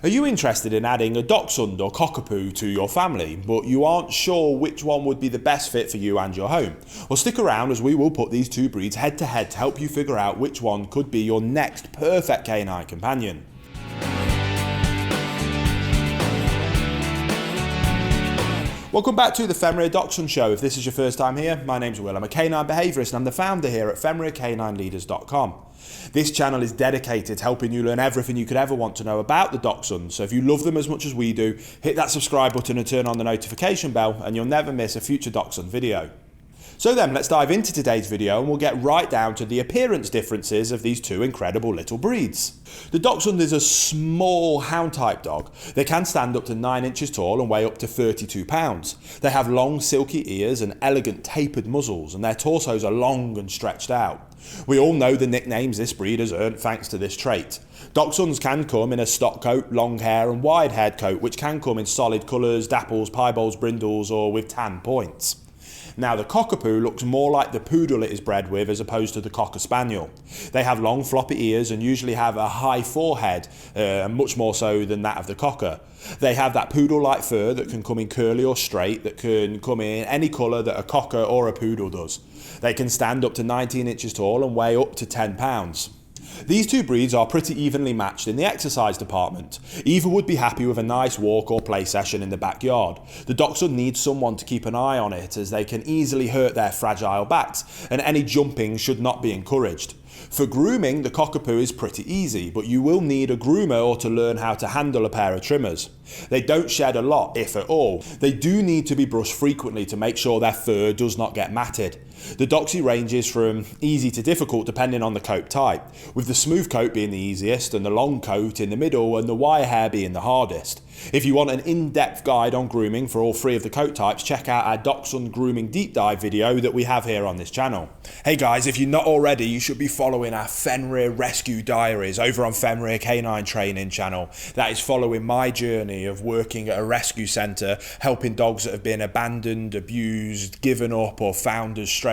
Are you interested in adding a Dachshund or Cockapoo to your family, but you aren't sure which one would be the best fit for you and your home? Well, stick around as we will put these two breeds head to head to help you figure out which one could be your next perfect canine companion. Welcome back to the Fenrir Dachshund Show. If this is your first time here, my name's Will. I'm a canine behaviourist and I'm the founder here at FenrirCanineLeaders.com. This channel is dedicated to helping you learn everything you could ever want to know about the Dachshund. So if you love them as much as we do, hit that subscribe button and turn on the notification bell and you'll never miss a future Dachshund video. So then, let's dive into today's video and we'll get right down to the appearance differences of these two incredible little breeds. The Dachshund is a small hound type dog. They can stand up to 9 inches tall and weigh up to 32 pounds. They have long silky ears and elegant tapered muzzles, and their torsos are long and stretched out. We all know the nicknames this breed has earned thanks to this trait. Dachshunds can come in a stock coat, long hair and wide haired coat, which can come in solid colours, dapples, piebalds, brindles or with tan points. Now the Cockapoo looks more like the poodle it is bred with as opposed to the Cocker Spaniel. They have long floppy ears and usually have a high forehead, much more so than that of the Cocker. They have that poodle-like fur that can come in curly or straight, that can come in any colour that a Cocker or a poodle does. They can stand up to 19 inches tall and weigh up to 10 pounds. These two breeds are pretty evenly matched in the exercise department. Either would be happy with a nice walk or play session in the backyard. The Dachshund needs someone to keep an eye on it, as they can easily hurt their fragile backs, and any jumping should not be encouraged. For grooming, the Cockapoo is pretty easy, but you will need a groomer or to learn how to handle a pair of trimmers. They don't shed a lot, if at all. They do need to be brushed frequently to make sure their fur does not get matted. The Doxy ranges from easy to difficult depending on the coat type, with the smooth coat being the easiest and the long coat in the middle and the wire hair being the hardest. If you want an in-depth guide on grooming for all three of the coat types, check out our Dachshund Grooming Deep Dive video that we have here on this channel. Hey guys, if you're not already, you should be following our Fenrir Rescue Diaries over on Fenrir Canine Training channel. That is following my journey of working at a rescue centre, helping dogs that have been abandoned, abused, given up or found as strays,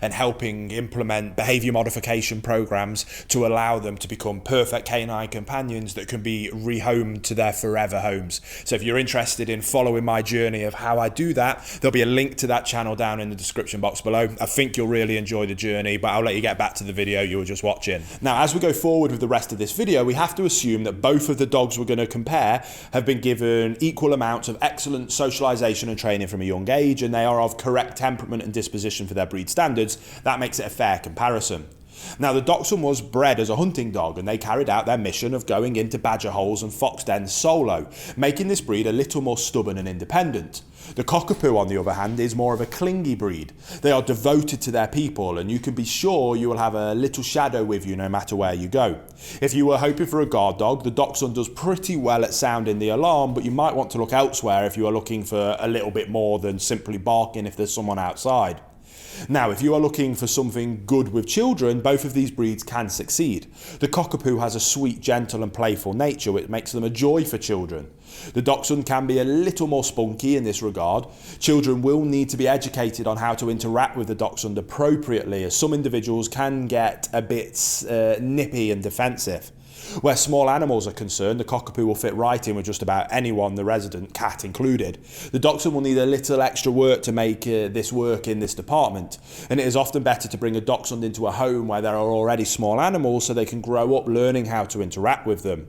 and helping implement behaviour modification programmes to allow them to become perfect canine companions that can be rehomed to their forever homes. So if you're interested in following my journey of how I do that, there'll be a link to that channel down in the description box below. I think you'll really enjoy the journey, but I'll let you get back to the video you were just watching. Now, as we go forward with the rest of this video, we have to assume that both of the dogs we're going to compare have been given equal amounts of excellent socialisation and training from a young age, and they are of correct temperament and disposition for their breed standards. That makes it a fair comparison. Now, the Dachshund was bred as a hunting dog, and they carried out their mission of going into badger holes and fox dens solo, making this breed a little more stubborn and independent. The Cockapoo, on the other hand, is more of a clingy breed. They are devoted to their people, and you can be sure you will have a little shadow with you no matter where you go. If you were hoping for a guard dog, the Dachshund does pretty well at sounding the alarm, but you might want to look elsewhere if you are looking for a little bit more than simply barking if there's someone outside. Now, if you are looking for something good with children, both of these breeds can succeed. The Cockapoo has a sweet, gentle and playful nature which makes them a joy for children. The Dachshund can be a little more spunky in this regard. Children will need to be educated on how to interact with the Dachshund appropriately, as some individuals can get a bit nippy and defensive. Where small animals are concerned, the Cockapoo will fit right in with just about anyone, the resident, cat included. The Dachshund will need a little extra work to make this work in this department, and it is often better to bring a Dachshund into a home where there are already small animals so they can grow up learning how to interact with them.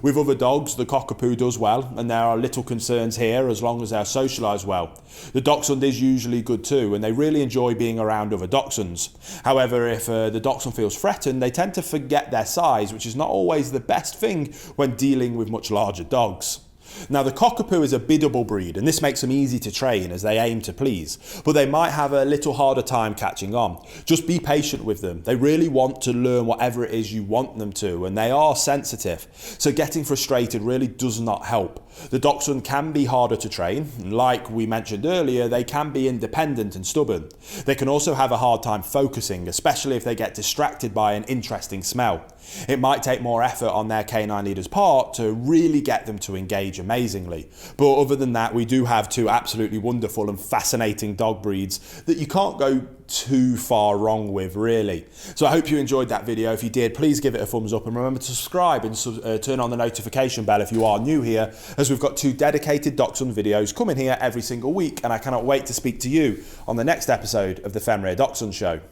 With other dogs, the Cockapoo does well, and there are little concerns here as long as they are socialised well. The Dachshund is usually good too, and they really enjoy being around other Dachshunds. However, if the Dachshund feels threatened, they tend to forget their size, which is not always the best thing when dealing with much larger dogs. Now, the Cockapoo is a biddable breed, and this makes them easy to train as they aim to please, but they might have a little harder time catching on. Just be patient with them. They really want to learn whatever it is you want them to, and they are sensitive, so getting frustrated really does not help. The Dachshund can be harder to train, and like we mentioned earlier, they can be independent and stubborn. They can also have a hard time focusing, especially if they get distracted by an interesting smell. It might take more effort on their canine leader's part to really get them to engage amazingly. But other than that, we do have two absolutely wonderful and fascinating dog breeds that you can't go too far wrong with, really. So I hope you enjoyed that video. If you did, please give it a thumbs up and remember to subscribe and turn on the notification bell if you are new here, as we've got two dedicated Dachshund videos coming here every single week, and I cannot wait to speak to you on the next episode of the Fenrir Dachshund Show.